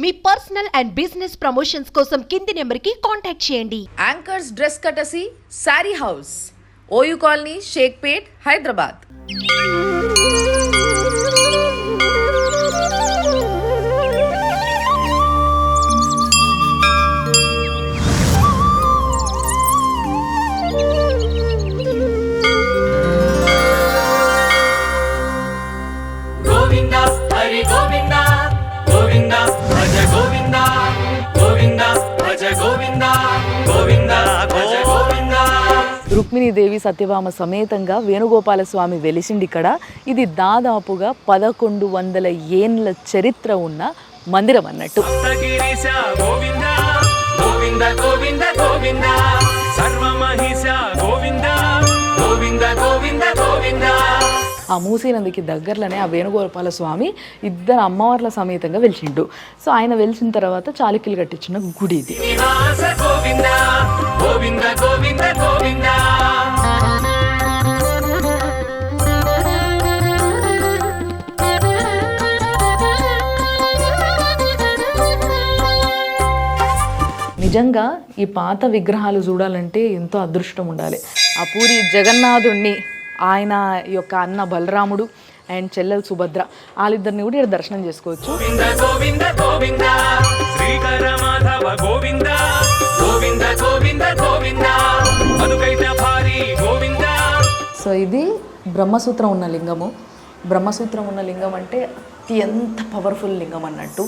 Me personal and business promotions కోసం కింది నెంబర్కి కాంటాక్ట్ చేయండి. Anchors dress courtesy saree house, OU colony, Shaikpet, Hyderabad. Rukminidevi Satyabhama సమేతంగా వేణుగోపాల స్వామి వెలిసిండి ఇక్కడ. ఇది దాదాపుగా 1100 ఏండ్ల చరిత్ర ఉన్న మందిరం అన్నట్టు. ఆ మూసీ నదికి దగ్గరలోనే ఆ వేణుగోపాల స్వామి ఇద్దరు అమ్మవార్ల సమేతంగా వెలిసిండు. సో ఆయన వెలిసిన తర్వాత చాళుక్యులు కట్టించిన గుడి ఇది. నిజంగా ఈ పాత విగ్రహాలు చూడాలంటే ఎంతో అదృష్టం ఉండాలి. ఆ పూరి జగన్నాథుణ్ణి, ఆయన యొక్క అన్న బలరాముడు అండ్ చెల్లెలు సుభద్ర, వాళ్ళిద్దరిని కూడా ఇక్కడ దర్శనం చేసుకోవచ్చు. సో ఇది బ్రహ్మసూత్రం ఉన్న లింగము. బ్రహ్మసూత్రం ఉన్న లింగం అంటే అత్యంత పవర్ఫుల్ లింగం అన్నట్టు.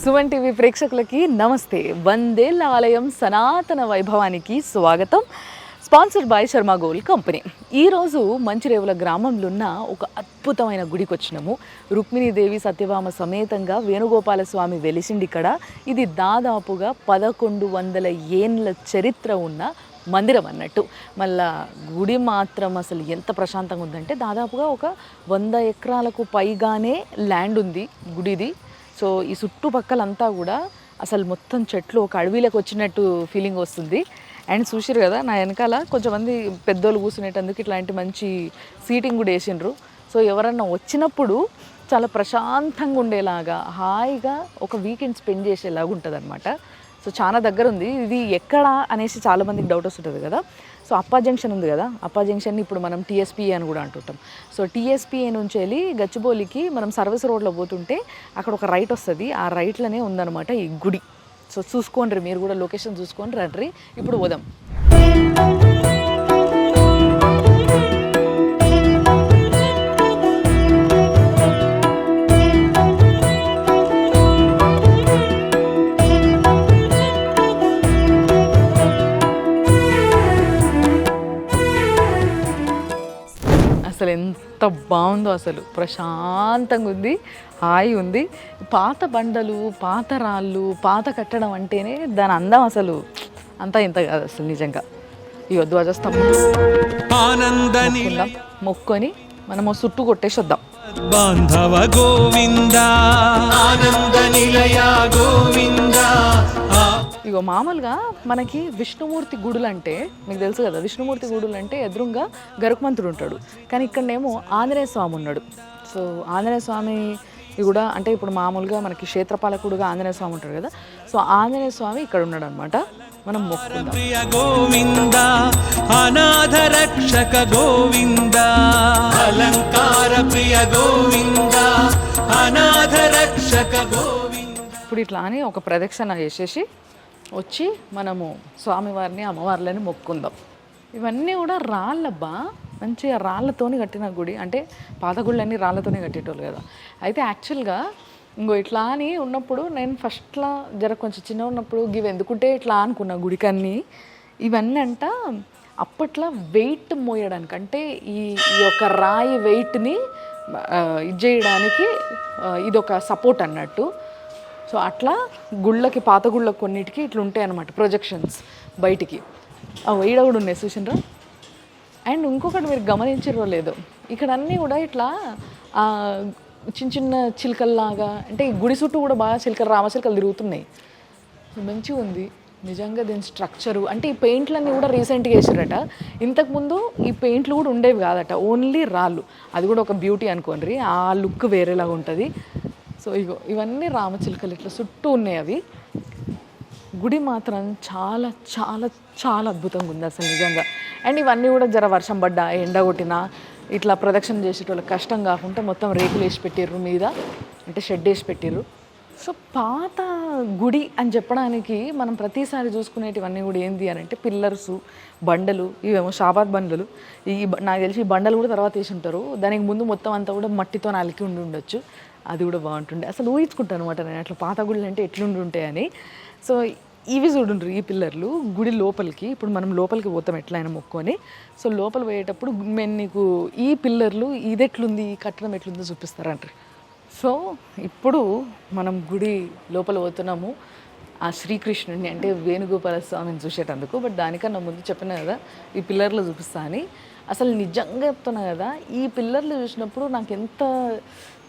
సుమన్ టీవీ ప్రేక్షకులకి నమస్తే. వందేళ్ల ఆలయం సనాతన వైభవానికి స్వాగతం. Sponsored by Sharma gold company. ఈరోజు మంచిరేవుల గ్రామంలో ఉన్న ఒక అద్భుతమైన గుడికి వచ్చినాము. రుక్మిణీదేవి సత్యభామ సమేతంగా వేణుగోపాల స్వామి వెలిసిండి ఇక్కడ. ఇది దాదాపుగా 1100 ఏండ్ల చరిత్ర ఉన్న మందిరం అన్నట్టు. మళ్ళా గుడి మాత్రం అసలు ఎంత ప్రశాంతంగా ఉందంటే దాదాపుగా ఒక 100 ఎకరాలకు పైగానే ల్యాండ్ ఉంది గుడిది. సో ఈ చుట్టుపక్కలంతా కూడా అసలు మొత్తం చెట్లు, ఒక అడవిలోకి వచ్చినట్టు ఫీలింగ్ వస్తుంది. అండ్ చూసిరు కదా నా వెనకాల కొంచెంమంది పెద్దోళ్ళు కూర్చునేటందుకు ఇట్లాంటి మంచి సీటింగ్ కూడా వేసిండ్రు. సో ఎవరన్నా వచ్చినప్పుడు చాలా ప్రశాంతంగా ఉండేలాగా, హాయిగా ఒక వీకెండ్ స్పెండ్ చేసేలాగా ఉంటుంది అనమాట. సో చాలా దగ్గర ఉంది. ఇది ఎక్కడ అనేసి చాలామందికి డౌట్ వస్తుంటుంది కదా. సో అప్పా జంక్షన్ ఉంది కదా, అప్పా జంక్షన్ని ఇప్పుడు మనం టీఎస్పీఏ అని కూడా అంటుంటాం. సో టీఎస్పీఏ నుంచి వెళ్ళి గచ్చిబౌలికి మనం సర్వీస్ రోడ్లో పోతుంటే అక్కడ ఒక రైట్ వస్తుంది. ఆ రైట్లోనే ఉందన్నమాట ఈ గుడి. సో చూసుకోండి, మీరు కూడా లొకేషన్ చూసుకొని రండి. ఇప్పుడు పోదాం. అసలు ఎంత బాగుందో, అసలు ప్రశాంతంగా ఉంది, హాయి ఉంది. పాత బండలు, పాత రాళ్ళు, పాత కట్టడం అంటేనే దాని అందం అసలు అంతా ఇంత కాదు అసలు నిజంగా. ఈ ధ్వజస్తంభం మొక్కొని మనము చుట్టూ కొట్టేసి వద్దాం. బాంధవ గోవింద ఆనంద నిలయ గోవింద. ఇగో మామూలుగా మనకి విష్ణుమూర్తి గుడులు అంటే మీకు తెలుసు కదా, విష్ణుమూర్తి గుడులు అంటే ఎదురుగా గరుత్మంతుడు ఉంటాడు. కానీ ఇక్కడనేమో ఆంజనేయ స్వామి ఉన్నాడు. సో ఆంజనేయ స్వామి కూడా అంటే ఇప్పుడు మామూలుగా మనకి క్షేత్రపాలకుడుగా ఆంజనేయ స్వామి ఉంటాడు కదా. సో ఆంజనేయ స్వామి ఇక్కడ ఉన్నాడు అనమాట. మనం మొక్కుకుందాం. గోవింద అనాథ రక్షక గోవింద అలంకార ప్రియ గోవింద అనాథ రక్షక గోవింద. ఇప్పుడు ఇట్లా అని ఒక ప్రదక్షిణ చేసేసి వచ్చి మనము స్వామివారిని, అమ్మవార్లని మొక్కుందాం. ఇవన్నీ కూడా రాళ్ళబ్బా, మంచిగా రాళ్ళతోని కట్టిన గుడి. అంటే పాత గుళ్ళన్నీ రాళ్ళతోనే కట్టేటోళ్ళు కదా. అయితే యాక్చువల్గా ఇంకో ఇట్లా అని ఉన్నప్పుడు నేను ఫస్ట్లో కొంచెం చిన్న ఉన్నప్పుడు ఇవి ఎందుకుంటే ఇట్లా అనుకున్నా గుడికన్నీ. ఇవన్నీ అంట అప్పట్లో వెయిట్ మోయడానికి, అంటే ఈ యొక్క రాయి వెయిట్ని ఇది చేయడానికి ఇది ఒక సపోర్ట్ అన్నట్టు. సో అట్లా గుళ్ళకి, పాత గుళ్ళకి కొన్నిటికి ఇట్లా ఉంటాయి అన్నమాట ప్రొజెక్షన్స్ బయటికి. ఈడ కూడా ఉన్నాయి చూసినరా. అండ్ ఇంకొకటి మీరు గమనించారో లేదో, ఇక్కడ అన్నీ కూడా ఇట్లా చిన్న చిన్న చిలుకల్లాగా, అంటే ఈ గుడి చుట్టూ కూడా బాగా చిలుకలు రామచిలుకలు తిరుగుతున్నాయి. మంచిగా ఉంది నిజంగా దీని స్ట్రక్చరు. అంటే ఈ పెయింట్లన్నీ కూడా రీసెంట్గా వేసారట. ఇంతకుముందు ఈ పెయింట్లు కూడా ఉండేవి కాదట, ఓన్లీ రాళ్ళు. అది కూడా ఒక బ్యూటీ అనుకోండి, ఆ లుక్ వేరేలాగా ఉంటుంది. సో ఇవన్నీ రామచిలుకలు ఇట్లా చుట్టూ ఉన్నాయి. అవి గుడి మాత్రం చాలా చాలా చాలా అద్భుతంగా ఉంది అసలు నిజంగా. అండ్ ఇవన్నీ కూడా జర వర్షం పడ్డా ఎండ కొట్టినా ఇట్లా ప్రదక్షిణ చేసేటోళ్ళకి కష్టం కాకుండా మొత్తం రేకులు వేసి పెట్టిర్రు మీద, అంటే షెడ్ వేసి పెట్టిర్రు. సో పాత గుడి అని చెప్పడానికి మనం ప్రతిసారి చూసుకునేటివన్నీ కూడా ఏంది అని అంటే పిల్లర్సు, బండలు, ఇవేమో షాబాద్ బండలు. నాకు తెలిసి ఈ బండలు కూడా తర్వాత వేసి ఉంటారు. దానికి ముందు మొత్తం అంతా కూడా మట్టితో నలికి ఉండొచ్చు. అది కూడా బాగుంటుండే. అసలు ఊహించుకుంటాను అనమాట నేను అట్లా పాత గుళ్ళు అంటే ఎట్లుండి ఉంటాయని. సో ఇవి చూడుండ్రు ఈ పిల్లర్లు గుడి లోపలికి. ఇప్పుడు మనం లోపలికి పోతాం ఎట్లయినా మొక్కుని. సో లోపల పోయేటప్పుడు మేము నీకు ఈ పిల్లర్లు ఇది ఎట్లుంది, ఈ కట్టడం ఎట్లుందో చూపిస్తారంటారు. సో ఇప్పుడు మనం గుడి లోపల పోతున్నాము ఆ శ్రీకృష్ణుడిని, అంటే వేణుగోపాల స్వామిని చూసేటందుకు. బట్ దానికన్నా ముందు చెప్పిన కదా ఈ పిల్లర్లు చూపిస్తా అని. అసలు నిజంగా చెప్తున్నా కదా, ఈ పిల్లర్లు చూసినప్పుడు నాకు ఎంత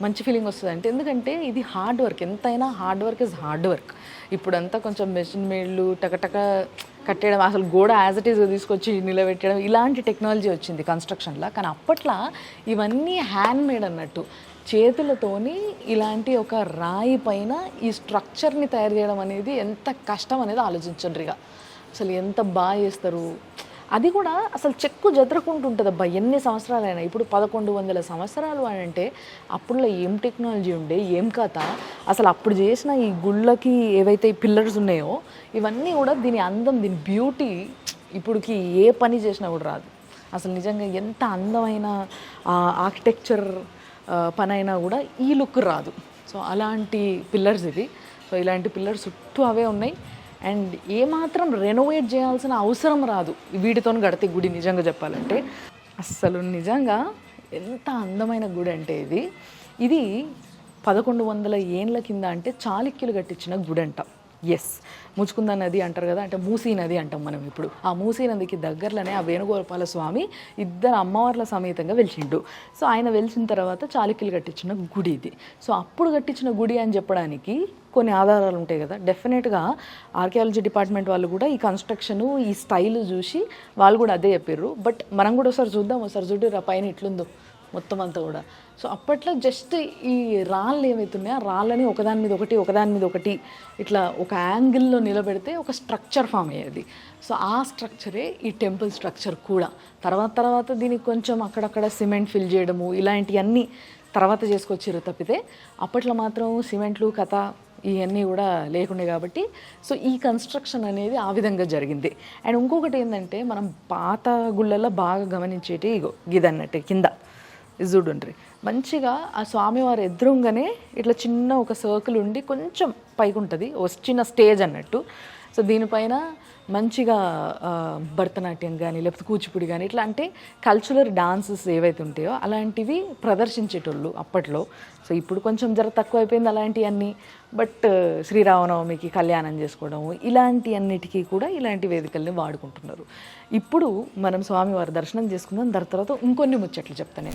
మంచి ఫీలింగ్ వస్తుంది అంటే, ఎందుకంటే ఇది హార్డ్ వర్క్. ఎంతైనా hard work is hard work. ఇప్పుడంతా కొంచెం మెషిన్ మేడ్లు టకటక కట్టేయడం, అసలు గోడ యాజ్ ఇట్ ఈజ్ తీసుకొచ్చి నిలబెట్టడం, ఇలాంటి టెక్నాలజీ వచ్చింది కన్స్ట్రక్షన్లో. కానీ అప్పట్లో ఇవన్నీ హ్యాండ్ మేడ్ అన్నట్టు, చేతులతోని ఇలాంటి ఒక రాయి పైన ఈ స్ట్రక్చర్ని తయారు చేయడం అనేది ఎంత కష్టం అనేది ఆలోచించండి. ఇక అసలు ఎంత బాగా చేస్తారు. అది కూడా అసలు చెక్కు జతరకుంటుంటుంది అబ్బా ఎన్ని సంవత్సరాలైనా. ఇప్పుడు 1100 సంవత్సరాలు అని అంటే అప్పుడులో ఏం టెక్నాలజీ ఉండే, ఏం కథ. అసలు అప్పుడు చేసిన ఈ గుళ్ళకి ఏవైతే పిల్లర్స్ ఉన్నాయో ఇవన్నీ కూడా దీని అందం, దీని బ్యూటీ ఇప్పుడుకి ఏ పని చేసినా కూడా రాదు. అసలు నిజంగా ఎంత అందమైన ఆర్కిటెక్చర్ పని అయినా కూడా ఈ లుక్ రాదు. సో అలాంటి పిల్లర్స్ ఇవి. సో ఇలాంటి పిల్లర్స్ చుట్టూ అవే ఉన్నాయి. అండ్ ఏమాత్రం రెనోవేట్ చేయాల్సిన అవసరం రాదు వీటితో కడితే గుడి. నిజంగా చెప్పాలంటే అస్సలు నిజంగా ఎంత అందమైన గుడి అంటే ఇది 1100 ఏండ్ల కింద అంటే చాళుక్యులు కట్టించిన గుడి అంట. ఎస్, ముచుకుంద నది అంటారు కదా, అంటే మూసీ నది అంటాం మనం ఇప్పుడు. ఆ మూసీ నదికి దగ్గరలోనే ఆ వేణుగోపాల స్వామి ఇద్దరు అమ్మవార్ల సమేతంగా వెలిచిండు. సో ఆయన వెలిచిన తర్వాత చాళుక్యులు కట్టించిన గుడి ఇది. సో అప్పుడు కట్టించిన గుడి అని చెప్పడానికి కొన్ని ఆధారాలు ఉంటాయి కదా. డెఫినెట్గా ఆర్కియాలజీ డిపార్ట్మెంట్ వాళ్ళు కూడా ఈ కన్స్ట్రక్షను, ఈ స్టైల్ చూసి వాళ్ళు కూడా అదే చెప్పారు. బట్ మనం కూడా ఒకసారి చూద్దాం, ఒకసారి చూడు పైన ఎట్లుందో మొత్తం అంతా కూడా. సో అప్పట్లో జస్ట్ ఈ రాళ్ళు ఏమవుతున్నాయో ఆ రాళ్ళని ఒకదాని మీద ఒకటి ఇట్లా ఒక యాంగిల్లో నిలబెడితే ఒక స్ట్రక్చర్ ఫామ్ అయ్యేది. సో ఆ స్ట్రక్చరే ఈ టెంపుల్ స్ట్రక్చర్ కూడా. తర్వాత దీనికి కొంచెం అక్కడక్కడ సిమెంట్ ఫిల్ చేయడము ఇలాంటివన్నీ తర్వాత చేసుకొచ్చారు తప్పితే అప్పట్లో మాత్రం సిమెంట్లు కథ ఇవన్నీ కూడా లేకుండే కాబట్టి సో ఈ కన్స్ట్రక్షన్ అనేది ఆ విధంగా జరిగింది. అండ్ ఇంకొకటి ఏంటంటే మనం పాత గుళ్ళల్లో బాగా గమనించేటి ఇదన్నట్టే కింద చూడుండ్రి మంచిగా ఆ స్వామివారి ఎదురుగానే ఇట్లా చిన్న ఒక సర్కిల్ ఉండి కొంచెం పైకి ఉంటుంది, చిన్న స్టేజ్ అన్నట్టు. సో దీనిపైన మంచిగా భరతనాట్యం కానీ లేకపోతే కూచిపూడి కానీ ఇట్లా అంటే కల్చరల్ డాన్సెస్ ఏవైతే ఉంటాయో అలాంటివి ప్రదర్శించేటోళ్ళు అప్పట్లో. సో ఇప్పుడు కొంచెం జర తక్కువ అయిపోయింది అలాంటివన్నీ. బట్ శ్రీరామనవమికి కళ్యాణం చేసుకోవడం ఇలాంటి అన్నిటికీ కూడా ఇలాంటి వేదికల్ని వాడుకుంటున్నారు. ఇప్పుడు మనం స్వామివారి దర్శనం చేసుకుందాం, దాని తర్వాత ఇంకొన్ని ముచ్చట్లు చెప్తాను.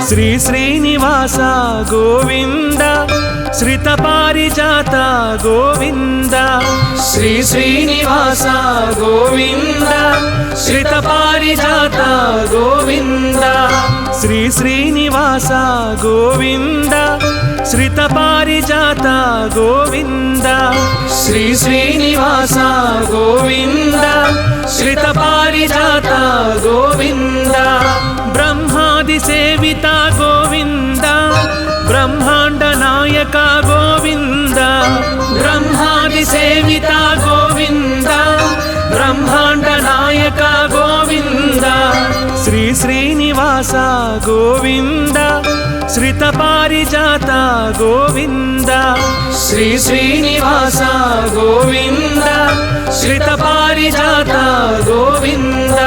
శ్రీ శ్రీనివాస గోవింద శ్రిత పారిజాత గోవింద శ్రీ శ్రీనివాస గోవింద శ్రిత పారిజాత గోవింద శ్రీ శ్రీనివాస గోవింద శ్రిత పారిజాత గోవింద శ్రీ శ్రీనివాస గోవింద శ్రిత పారిజాత గోవింద బ్రహ్మాది సేవిత గోవింద బ్రహ్మాండ నాయక గోవింద బ్రహ్మాది సేవిత గోవింద బ్రహ్మాండ నాయక గోవింద శ్రీశ్రీనివాస గోవింద శ్రితపారిజాత గోవింద శ్రీశ్రీనివాస గోవింద శ్రితపారిజాత గోవింద.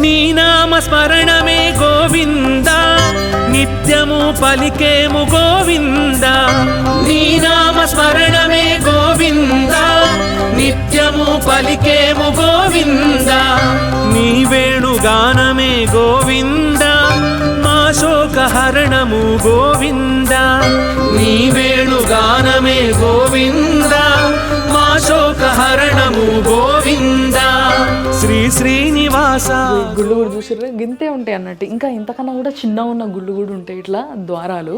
నీ నామ స్మరణమే గోవింద నిత్యము పలికేము గోవింద. నీ నామ స్మరణమే గోవింద నిత్యము పలికేము గోవింద. నీ వేణుగానమే గోవింద మా శోకహరణము గోవింద. నీ వేణుగానమే గోవింద మా శోకహరణము గోవింద. శ్రీ శ్రీనివాస. గుళ్ళు కూడా చూసారు గింతే ఉంటాయి అన్నట్టు. ఇంకా ఇంతకన్నా కూడా చిన్న ఉన్న గుళ్ళు కూడా ఉంటాయి ఇట్లా ద్వారాలు.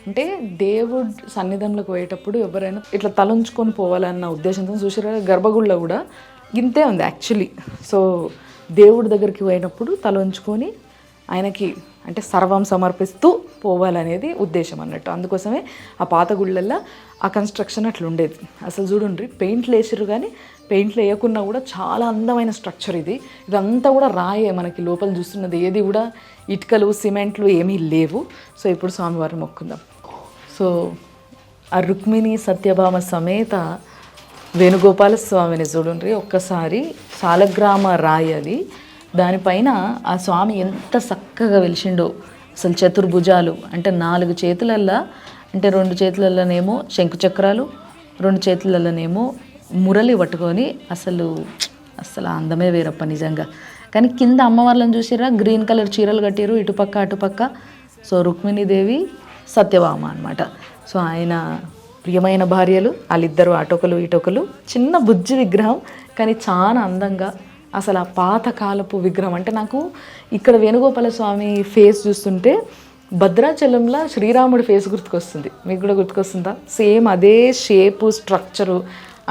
అంటే దేవుడు సన్నిధానంలోకి పోయేటప్పుడు ఎవరైనా ఇట్లా తలంచుకొని పోవాలన్న ఉద్దేశంతో చూసారు. గర్భగుడిలో కూడా గింతే ఉంది యాక్చువల్లీ. సో దేవుడి దగ్గరికి పోయినప్పుడు తలంచుకొని ఆయనకి అంటే సర్వం సమర్పిస్తూ పోవాలనేది ఉద్దేశం అన్నట్టు. అందుకోసమే ఆ పాత గుళ్ళల్లో ఆ కన్స్ట్రక్షన్ అట్లా ఉండేది. అసలు చూడండి పెయింట్లు వేసారు కానీ పెయింట్లు వేయకున్నా కూడా చాలా అందమైన స్ట్రక్చర్ ఇది. ఇదంతా కూడా రాయే, మనకి లోపల చూస్తున్నది ఏది కూడా ఇటుకలు సిమెంట్లు ఏమీ లేవు. సో ఇప్పుడు స్వామివారిని మొక్కుందాం. సో ఆ రుక్మిణి సత్యభామ సమేత వేణుగోపాల స్వామిని చూడండి ఒక్కసారి. సాలగ్రామ రాయి అది. దానిపైన ఆ స్వామి ఎంత చక్కగా వెలిసిండో. అసలు చతుర్భుజాలు అంటే 4 చేతులల్లా, అంటే 2 చేతులలోనేమో శంకు చక్రాలు, 2 చేతులలోనేమో మురళి పట్టుకొని అసలు అందమే వేరప్ప నిజంగా. కానీ కింద అమ్మవార్లను చూసిరా గ్రీన్ కలర్ చీరలు కట్టారు ఇటుపక్క అటుపక్క. సో రుక్మిణీదేవి సత్యభామ అనమాట. సో ఆయన ప్రియమైన భార్యలు వాళ్ళిద్దరు అటొకలు ఇటొకలు. చిన్న బుజ్జి విగ్రహం కానీ చాలా అందంగా. అసలు ఆ పాతకాలపు విగ్రహం అంటే నాకు ఇక్కడ వేణుగోపాల స్వామి ఫేస్ చూస్తుంటే భద్రాచలంలో శ్రీరాముడి ఫేస్ గుర్తుకొస్తుంది. మీకు కూడా గుర్తుకొస్తుందా? సేమ్ అదే షేపు స్ట్రక్చరు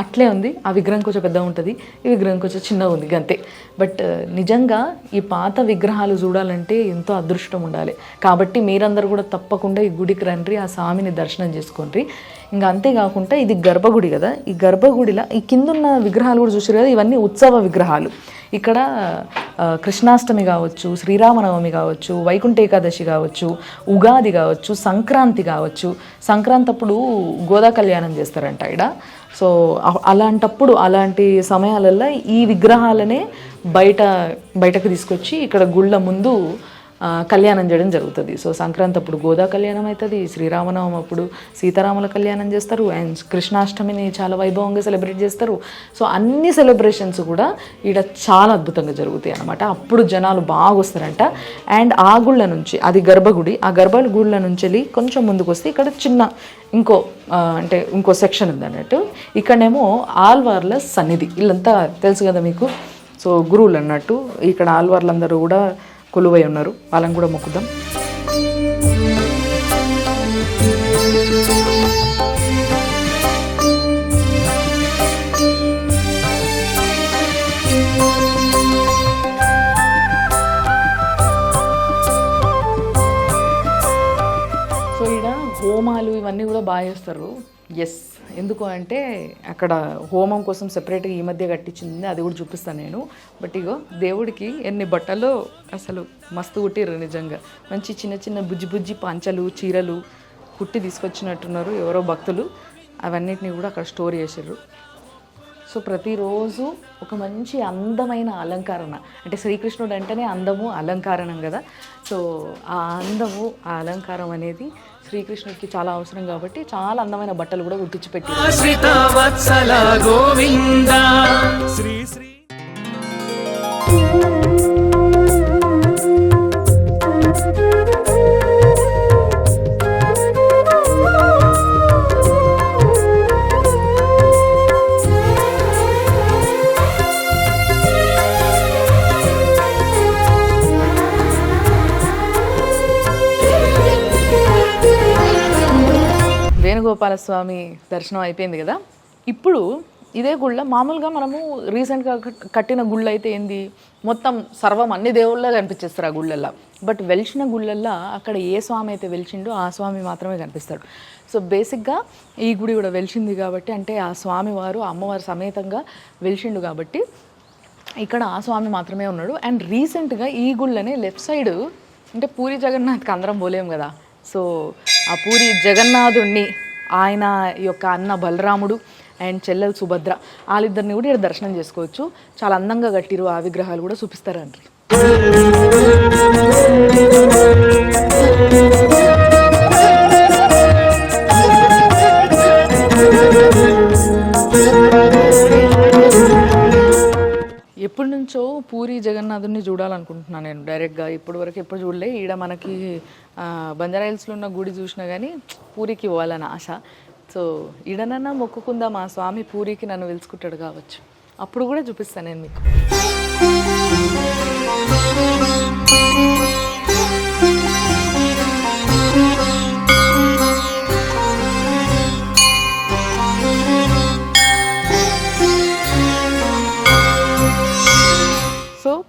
అట్లే ఉంది. ఆ విగ్రహం కొంచెం పెద్దగా ఉంటుంది, ఈ విగ్రహం కొంచెం చిన్నగా ఉంది అంతే. బట్ నిజంగా ఈ పాత విగ్రహాలు చూడాలంటే ఎంతో అదృష్టం ఉండాలి. కాబట్టి మీరందరూ కూడా తప్పకుండా ఈ గుడికి రండి, ఆ స్వామిని దర్శనం చేసుకోండి. ఇంకా అంతేకాకుండా ఇది గర్భగుడి కదా, ఈ గర్భగుడిలో ఈ కిందున్న విగ్రహాలు కూడా చూసారు కదా, ఇవన్నీ ఉత్సవ విగ్రహాలు. ఇక్కడ కృష్ణాష్టమి కావచ్చు, శ్రీరామనవమి కావచ్చు, వైకుంఠ ఏకాదశి కావచ్చు, ఉగాది కావచ్చు, సంక్రాంతి కావచ్చు. సంక్రాంతి అప్పుడు గోదా కళ్యాణం చేస్తారంట ఇక్కడ. సో అలాంటప్పుడు అలాంటి సమయాలలో ఈ విగ్రహాలనే బయటకు తీసుకొచ్చి ఇక్కడ గుళ్ళ ముందు కళ్యాణం చేయడం జరుగుతుంది. సో సంక్రాంతి అప్పుడు గోదా కళ్యాణం అవుతుంది, శ్రీరామనవమి అప్పుడు సీతారాముల కళ్యాణం చేస్తారు, అండ్ కృష్ణాష్టమిని చాలా వైభవంగా సెలబ్రేట్ చేస్తారు. సో అన్ని సెలబ్రేషన్స్ కూడా ఇక్కడ చాలా అద్భుతంగా జరుగుతాయి అన్నమాట. అప్పుడు జనాలు బాగా వస్తారంట. అండ్ ఆ గుళ్ళ నుంచి, అది గర్భగుడి, ఆ గర్భగుళ్ళ నుంచి వెళ్ళి కొంచెం ముందుకు వస్తే ఇక్కడ చిన్న ఇంకో సెక్షన్ ఉంది అన్నట్టు. ఇక్కడనేమో ఆల్వార్ల సన్నిధి. వీళ్ళంతా తెలుసు కదా మీకు. సో గురువులు అన్నట్టు ఇక్కడ ఆల్వార్లందరూ కూడా కొలువై ఉన్నారు. వాళ్ళని కూడా మొక్కుదాం. సో ఇక్కడ హోమాలు ఇవన్నీ కూడా బాగా చేస్తారు. ఎస్, ఎందుకు అంటే అక్కడ హోమం కోసం సెపరేట్గా ఈ మధ్య కట్టించింది, అది కూడా చూపిస్తాను నేను. బట్ ఇగో దేవుడికి ఎన్ని బట్టలు అసలు మస్తు కుట్టిర్రు నిజంగా. మంచి చిన్న చిన్న బుజ్జి పంచలు చీరలు కుట్టి తీసుకొచ్చినట్టున్నారు ఎవరో భక్తులు. అవన్నిటిని కూడా అక్కడ స్టోర్ చేసారు. సో ప్రతిరోజు ఒక మంచి అందమైన అలంకరణ, అంటే శ్రీకృష్ణుడు అంటేనే అందము అలంకరణం కదా. సో ఆ అందము ఆ అలంకారం అనేది శ్రీకృష్ణుడికి చాలా అవసరం కాబట్టి చాలా అందమైన బట్టలు కూడా కుట్టించి పెట్టారు. వేణుగోపాల స్వామి దర్శనం అయిపోయింది కదా. ఇప్పుడు ఇదే గుళ్ళ మామూలుగా మనము రీసెంట్గా కట్టిన గుళ్ళు అయితే ఏంది మొత్తం సర్వం అన్ని దేవుళ్ళ కనిపించేస్తారు ఆ గుళ్ళల్లో. బట్ వెలిచిన గుళ్ళల్లో అక్కడ ఏ స్వామి అయితే వెలిచిండో ఆ స్వామి మాత్రమే కనిపిస్తాడు. సో బేసిక్గా ఈ గుడి కూడా వెలిచింది కాబట్టి, అంటే ఆ స్వామివారు అమ్మవారు సమేతంగా వెలిచిండు కాబట్టి ఇక్కడ ఆ స్వామి మాత్రమే ఉన్నాడు. అండ్ రీసెంట్గా ఈ గుళ్ళనే లెఫ్ట్ సైడ్, అంటే పూరి జగన్నాథ్కి అందరం పోలేము కదా, సో ఆ పూరి జగన్నాథుడిని ఆయన యొక్క అన్న బలరాముడు అండ్ చెల్లెలు సుభద్ర వాళ్ళిద్దరిని కూడా ఇక్కడ దర్శనం చేసుకోవచ్చు. చాలా అందంగా కట్టిరు, ఆ విగ్రహాలు కూడా చూపిస్తారండి. ఎప్పటి నుంచో పూరి జగన్నాథుడిని చూడాలనుకుంటున్నాను నేను డైరెక్ట్గా. ఇప్పటి వరకు ఎప్పుడు చూడలే. ఈడ మనకి బంజారాహిల్స్లో ఉన్న గుడి చూసినా కానీ పూరికి పోవాలని ఆశ. సో ఈడనన్నా మొక్కుకుందా మా స్వామి పూరికి నన్ను పిలుచుకుంటాడు కావచ్చు, అప్పుడు కూడా చూపిస్తాను నేను మీకు.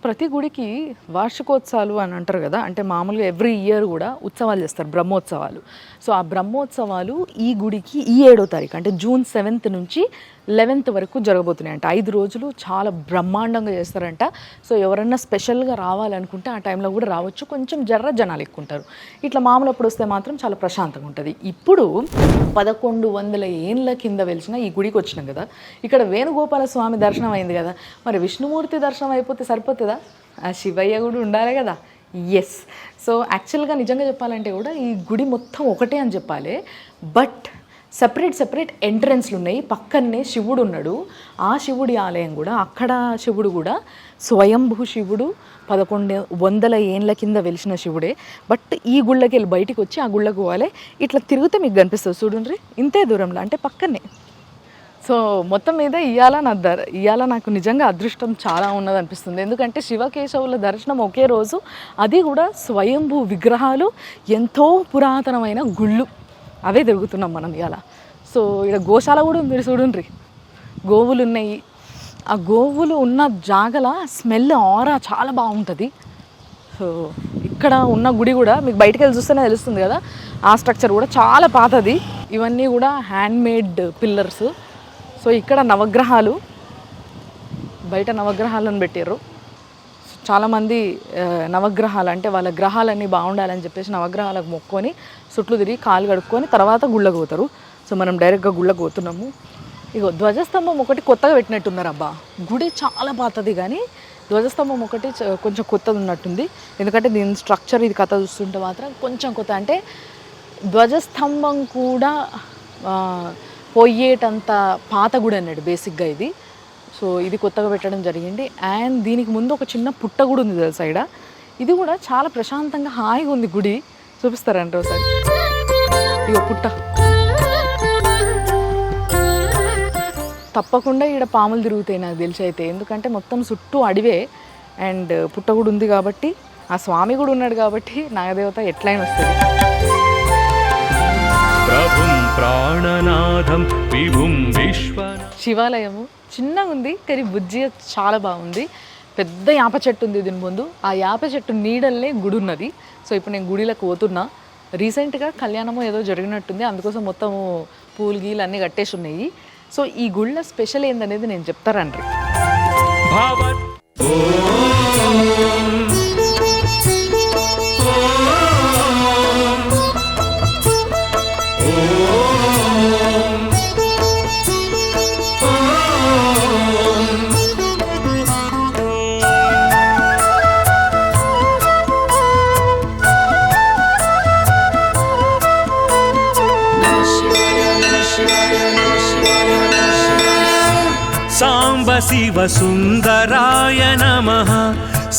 ప్రతి గుడికి వార్షికోత్సవాలు అని అంటారు కదా, అంటే మామూలుగా ఎవ్రీ ఇయర్ కూడా ఉత్సవాలు చేస్తారు, బ్రహ్మోత్సవాలు. సో ఆ బ్రహ్మోత్సవాలు ఈ గుడికి ఈ 7వ తారీఖు అంటే జూన్ 7th నుంచి 11th వరకు జరగబోతున్నాయంట. 5 రోజులు చాలా బ్రహ్మాండంగా చేస్తారంట. సో ఎవరన్నా స్పెషల్గా రావాలనుకుంటే ఆ టైంలో కూడా రావచ్చు. కొంచెం జనాలు ఎక్కువ ఉంటారు. ఇట్లా మామూలు అప్పుడు వస్తే మాత్రం చాలా ప్రశాంతంగా ఉంటుంది. ఇప్పుడు 1100 ఏళ్ళ కింద వెలిసిన ఈ గుడికి వచ్చినాం కదా, ఇక్కడ వేణుగోపాల స్వామి దర్శనం అయింది కదా, మరి విష్ణుమూర్తి దర్శనం అయిపోతే సరిపోతుందా? ఆ శివయ్య కూడా ఉండాలి కదా. ఎస్. సో యాక్చువల్గా నిజంగా చెప్పాలంటే కూడా ఈ గుడి మొత్తం ఒకటే అని చెప్పాలి. బట్ సెపరేట్ ఎంట్రన్స్లు ఉన్నాయి. పక్కనే శివుడు ఉన్నాడు. ఆ శివుడి ఆలయం కూడా, అక్కడ శివుడు కూడా స్వయంభూ శివుడు, 1100 ఏళ్ళ కింద వెలిసిన శివుడే. బట్ ఈ గుళ్ళకి వెళ్ళి బయటికి వచ్చి ఆ గుళ్ళకు పోవాలి. ఇట్లా తిరిగితే మీకు కనిపిస్తుంది చూడండి, ఇంతే దూరంలో, అంటే పక్కనే. సో మొత్తం మీద ఇవాళ నాకు నిజంగా అదృష్టం చాలా ఉన్నది అనిపిస్తుంది. ఎందుకంటే శివకేశవుల దర్శనం ఒకే రోజు, అది కూడా స్వయంభూ విగ్రహాలు, ఎంతో పురాతనమైన గుళ్ళు, అవే తిరుగుతున్నాం మనం ఇవాళ. సో ఇక్కడ గోశాల కూడా ఉంది చూడండి, గోవులు ఉన్నాయి. ఆ గోవులు ఉన్న జాగల స్మెల్ ఆరా చాలా బాగుంటుంది. సో ఇక్కడ ఉన్న గుడి కూడా మీకు బయటకు వెళ్ళి చూస్తేనే తెలుస్తుంది కదా, ఆ స్ట్రక్చర్ కూడా చాలా పాతది. ఇవన్నీ కూడా హ్యాండ్మేడ్ పిల్లర్స్. సో ఇక్కడ నవగ్రహాలు, బయట నవగ్రహాలను పెట్టారు. చాలామంది నవగ్రహాలు అంటే వాళ్ళ గ్రహాలన్నీ బాగుండాలని చెప్పేసి నవగ్రహాలకు మొక్కొని చుట్లు తిరిగి కాలు కడుక్కొని తర్వాత గుళ్ళకు పోతారు. సో మనం డైరెక్ట్గా గుళ్ళకు పోతున్నాము. ఇగో ధ్వజస్తంభం ఒకటి కొత్తగా పెట్టినట్టున్నారు. అబ్బా, గుడి చాలా పాతది కానీ ధ్వజస్తంభం ఒకటి కొంచెం కొత్తది ఉన్నట్టుంది. ఎందుకంటే దీని స్ట్రక్చర్, ఇది కథ చూస్తుంటే మాత్రం కొంచెం కొత్త. అంటే ధ్వజస్తంభం కూడా పోయేటంత పాత గుడి అన్నాడు బేసిక్గా ఇది. సో ఇది కొత్తగా పెట్టడం జరిగింది. అండ్ దీనికి ముందు ఒక చిన్న పుట్ట కూడా ఉంది తెలుసా సైడ్. ఇది కూడా చాలా ప్రశాంతంగా హాయిగా ఉంది గుడి. చూపిస్తారంటే ఒకసారి, ఇక పుట్ట. తప్పకుండా ఇక్కడ పాములు తిరుగుతాయి నాకు తెలిసి అయితే, ఎందుకంటే మొత్తం చుట్టూ అడివే. అండ్ పుట్ట కూడా ఉంది కాబట్టి, ఆ స్వామి కూడా ఉన్నాడు కాబట్టి నాగదేవత ఎట్లయినా వస్తుంది. శివాలయము చిన్నగా ఉంది కానీ బుజ్జి చాలా బాగుంది. పెద్ద యాప చెట్టు ఉంది దీని ముందు. ఆ యాప చెట్టు నీడల్లే గుడి ఉన్నది. సో ఇప్పుడు నేను గుడిలోకి పోతున్నా. రీసెంట్గా కళ్యాణము ఏదో జరిగినట్టుంది, అందుకోసం మొత్తం పూలు గీలు అన్నీ కట్టేసి ఉన్నాయి. సో ఈ గుళ్ళ స్పెషల్ ఏందనేది నేను చెప్తారండి. సాంబ శివ సుందరాయ నమః,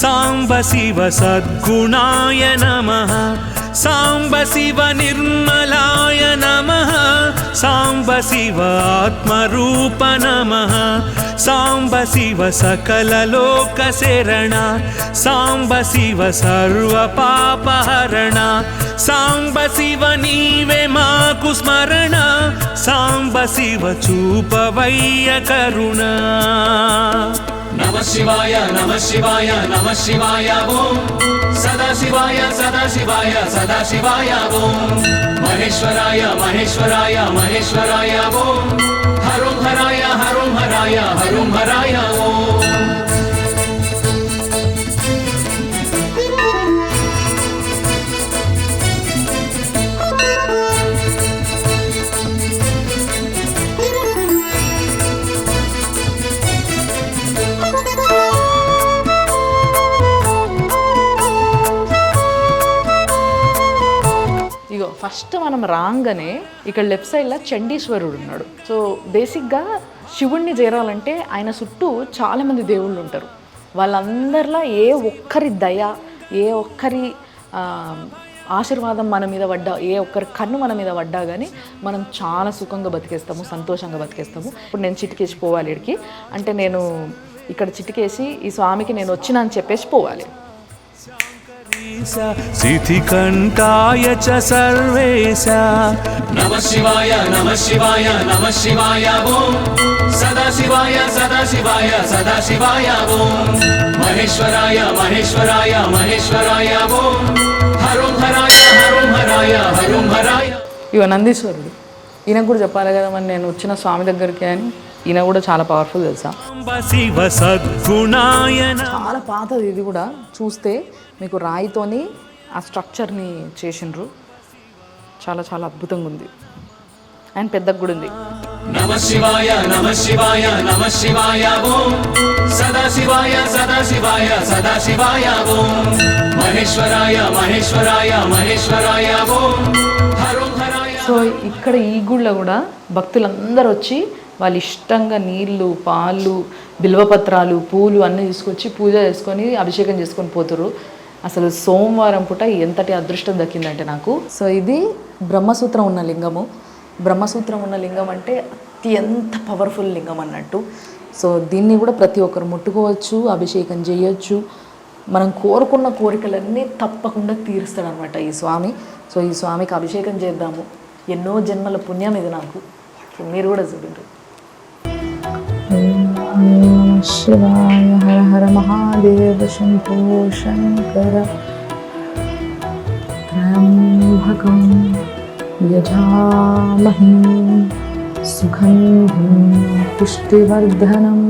సాంబ శివ సద్గుణాయ నమః, సాంబ శివ నిర్మలాయ నమః, సాంబ శివ ఆత్మరూప నమః, సాంబ శివ సకల లోక శరణ, సాంబ శివ సర్వ పాపహరణ, సాంబ శివ నీవే మాకు స్మరణ సాంబ శివ చూపవయ్య కరుణ నమ శివాయ నమ శివాయ నమ శివాయ ఓం సదా శివాయ సదా శివాయ సదా శివాయ ఓం మహేశ్వరాయ మహేశ్వరాయ మహేశ్వరాయ ఓం హరోం హరాయ హరోం హరాయ హరోం హరాయ ఓం ఇగో ఫస్ట్ మనం రాగానే ఇక్కడ లెఫ్ట్ సైడ్లో చండీశ్వరుడు ఉన్నాడు. సో బేసిక్గా శివుణ్ణి చేరాలంటే ఆయన చుట్టూ చాలామంది దేవుళ్ళు ఉంటారు. వాళ్ళందరిలో ఏ ఒక్కరి దయ, ఏ ఒక్కరి ఆశీర్వాదం మన మీద పడ్డా, ఏ ఒక్కరి కన్ను మన మీద పడ్డా కానీ మనం చాలా సుఖంగా బతికేస్తాము, సంతోషంగా బతికేస్తాము. ఇప్పుడు నేను చిటికేసి పోవాలి ఇక్కడికి అంటే నేను ఇక్కడ చిటికేసి ఈ స్వామికి నేను వచ్చినా అని చెప్పేసి పోవాలి. సిద్ధికంఠాయ చ సర్వేశ నమ శివాయ నమ శివాయ నమ శివాయ ఓం సదా శివాయ సదా శివాయ సదా శివాయ ఓం మహేశ్వరాయ మహేశ్వరాయ మహేశ్వరాయ ఓం హరోం హరాయ హరోం హరాయ హరోం హరాయ. ఇవ నందీశ్వరుడు, ఈయనకు కూడా చెప్పాలి కదా మరి నేను వచ్చిన స్వామి దగ్గరికి అని. ఈయన కూడా చాలా పవర్ఫుల్ తెలుసా, శివ సద్గుణాయ చాలా పాతది. ఇది కూడా చూస్తే మీకు రాయితోని ఆ స్ట్రక్చర్ని చేసిండ్రు. చాలా చాలా అద్భుతంగా ఉంది అండ్ పెద్దగా కూడా ఉంది. నమ శివాయ నమ శివాయ నమ శివాయ ఓం సదా శివాయ సదా శివాయ సదా శివాయ ఓం మహేశ్వరాయ మహేశ్వరాయ మహేశ్వరాయ ఓం హరోం హరాయ. సో ఇక్కడ ఈ గుళ్ళో కూడా భక్తులందరూ వచ్చి వాళ్ళు ఇష్టంగా నీళ్ళు, పాలు, బిల్వపత్రాలు, పూలు అన్నీ తీసుకొచ్చి పూజ చేసుకొని అభిషేకం చేసుకొని పోతురు. అసలు సోమవారం పూట ఎంతటి అదృష్టం దక్కిందంటే నాకు. సో ఇది బ్రహ్మసూత్రం ఉన్న లింగము. బ్రహ్మసూత్రం ఉన్న లింగం అంటే అత్యంత పవర్ఫుల్ లింగం అన్నట్టు. సో దీన్ని కూడా ప్రతి ఒక్కరు ముట్టుకోవచ్చు, అభిషేకం చేయొచ్చు. మనం కోరుకున్న కోరికలన్నీ తప్పకుండా తీరుస్తాడు అనమాట ఈ స్వామి. సో ఈ స్వామికి అభిషేకం చేద్దాము. ఎన్నో జన్మల పుణ్యం ఇది నాకు. సో మీరు కూడా చూడండి. శివాయ హర హర మహాదేవ శంభో శంకర. త్రయంబకం యజామహే సుగంధిం పుష్టివర్ధనం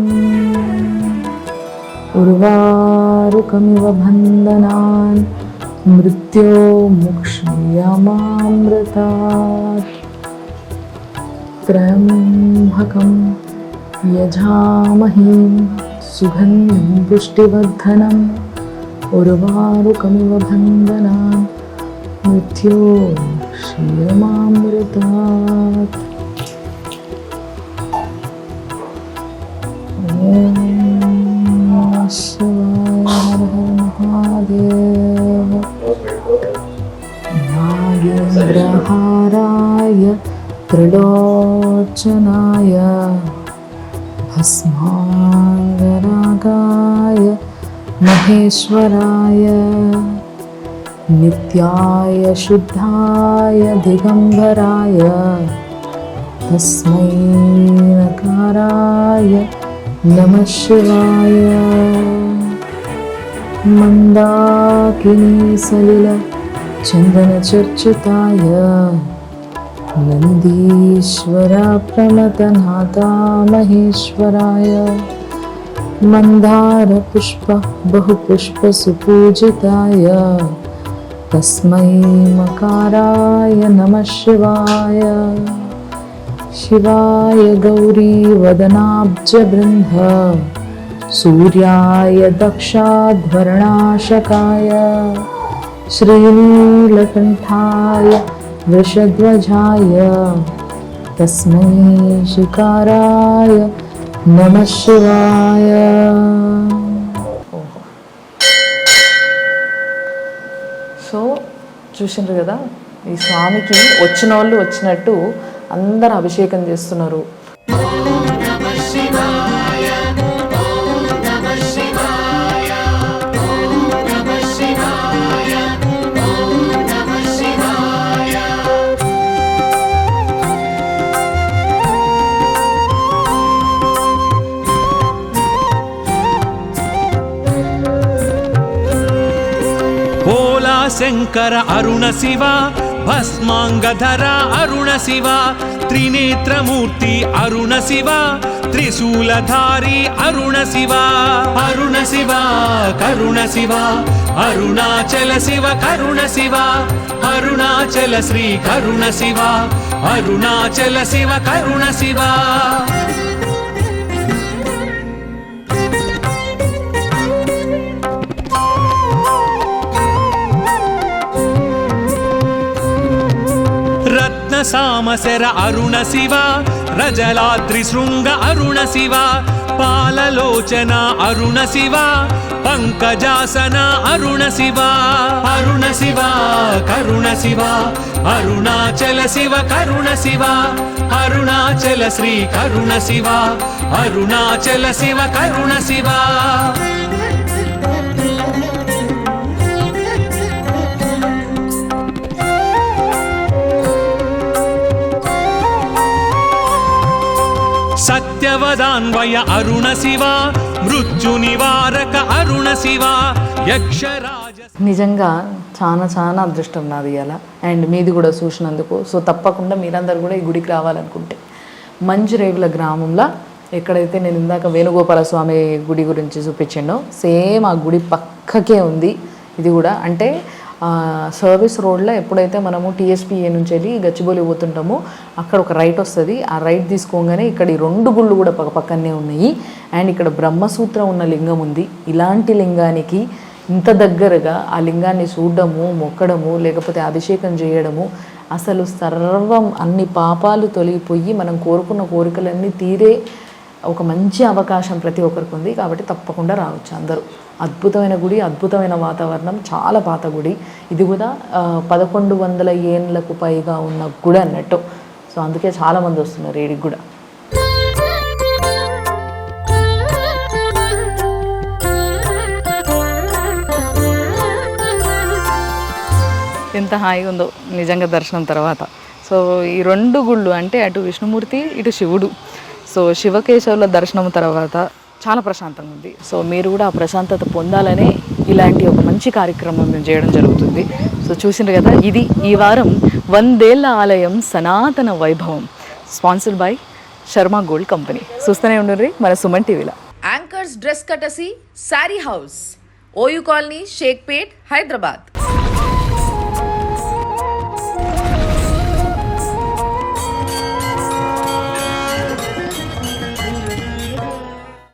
ఉర్వారుకమివ బంధనాన్ మృత్యోర్ముక్షయమామృతాత్. త్రయంబకం యజామహే సుగంధిం పుష్టివర్ధనం ఉర్వారుకమివ బంధనాన్ మృత్యోర్ముక్షయమామృతాత్. ఓం శివాయ హర హర మహాదేవ. నాగేంద్రహారాయ త్రిలోచనాయ భస్మాంగరాగాయ మహేశ్వరాయ నిత్యాయ శుద్ధాయ దిగంబరాయ తస్మై నకారాయ నమః శివాయ. మందాకినీ సలిల చందన చర్చితాయ నందీశ్వర ప్రణతనాథ మహేశ్వరాయ. మందార పుష్ప బహుపుష్ప సుపూజితాయ తస్మై మకారాయ నమః శివాయ. శివాయ గౌరీ వదనాబ్జ బృంద సూర్యాయ దక్షాధ్వర్ణాశకాయ శ్రీనీలకంఠాయ వృషధ్వజాయ తస్మై శికారాయ నమః శివాయ. సో చూసిండ్రు కదా, ఈ స్వామికి వచ్చిన వాళ్ళు వచ్చినట్టు అందరు అభిషేకం చేస్తున్నారు. భోళాశంకర అరుణ శివ భస్మాంగధర అరుణ శివ త్రినేత్రమూర్తి అరుణ శివ త్రిశూలధారి అరుణ శివ అరుణ శివ కరుణ శివ అరుణాచల శివ కరుణ శివ అరుణాచల శ్రీ కరుణ శివ అరుణాచల శివ కరుణ శివ సామశర అరుణ శివ రజలాద్రి శృంగ అరుణ శివ పాలలోచన అరుణ శివ పంకజాసన అరుణ శివ అరుణ శివ కరుణ శివ అరుణాచల శివ కరుణ శివ అరుణాచల శ్రీ కరుణ శివ అరుణాచల శివ కరుణ శివ సత్యవదాన్వయ అరుణ శివ మృత్యు నివారక అరుణ శివ యక్షరాజ. నిజంగా చాలా అదృష్టం నాది ఇలా అండ్ మీది కూడా చూసినందుకు. సో తప్పకుండా మీరందరూ కూడా ఈ గుడికి రావాలనుకుంటే మంచిరేవుల గ్రామంలో ఎక్కడైతే నేను ఇందాక వేణుగోపాల స్వామి గుడి గురించి చూపించానో సేమ్ ఆ గుడి పక్కకే ఉంది ఇది కూడా. అంటే సర్వీస్ రోడ్లో ఎప్పుడైతే మనము టీఎస్పీఏ నుంచి వెళ్ళి గచ్చిబౌలి పోతుంటామో అక్కడ ఒక రైట్ వస్తుంది. ఆ రైట్ తీసుకోగానే ఇక్కడ ఈ 2 గుళ్ళు కూడా పక్కనే ఉన్నాయి. అండ్ ఇక్కడ బ్రహ్మసూత్రం ఉన్న లింగం ఉంది. ఇలాంటి లింగానికి ఇంత దగ్గరగా ఆ లింగాన్ని చూడడము, మొక్కడము, లేకపోతే అభిషేకం చేయడము, అసలు సర్వం అన్ని పాపాలు తొలగిపోయి మనం కోరుకున్న కోరికలన్నీ తీరే ఒక మంచి అవకాశం ప్రతి ఒక్కరికి ఉంది. కాబట్టి తప్పకుండా రావచ్చు అందరూ. అద్భుతమైన గుడి, అద్భుతమైన వాతావరణం, చాలా పాత గుడి. ఇది కూడా 1100 ఏళ్ళకు పైగా ఉన్న గుడి అన్నట్టు. సో అందుకే చాలామంది వస్తున్నారు ఏడికి కూడా. ఎంత హాయిగా ఉందో నిజంగా దర్శనం తర్వాత. సో ఈ 2 గుళ్ళు అంటే అటు విష్ణుమూర్తి ఇటు శివుడు. సో శివకేశవుల దర్శనం తర్వాత చాలా ప్రశాంతంగా ఉంది. సో మీరు కూడా ఆ ప్రశాంతత పొందాలనే ఇలాంటి ఒక మంచి కార్యక్రమం మేము చేయడం జరుగుతుంది. సో చూసిండ్రు కదా, ఇది ఈ వారం 100 ఏళ్ల ఆలయం సనాతన వైభవం, sponsored by Sharma gold company. చూస్తూనే ఉండండి మన సుమన్ టీవీలో. Anchors dress courtesy saree house, OU colony, Shaikpet, Hyderabad.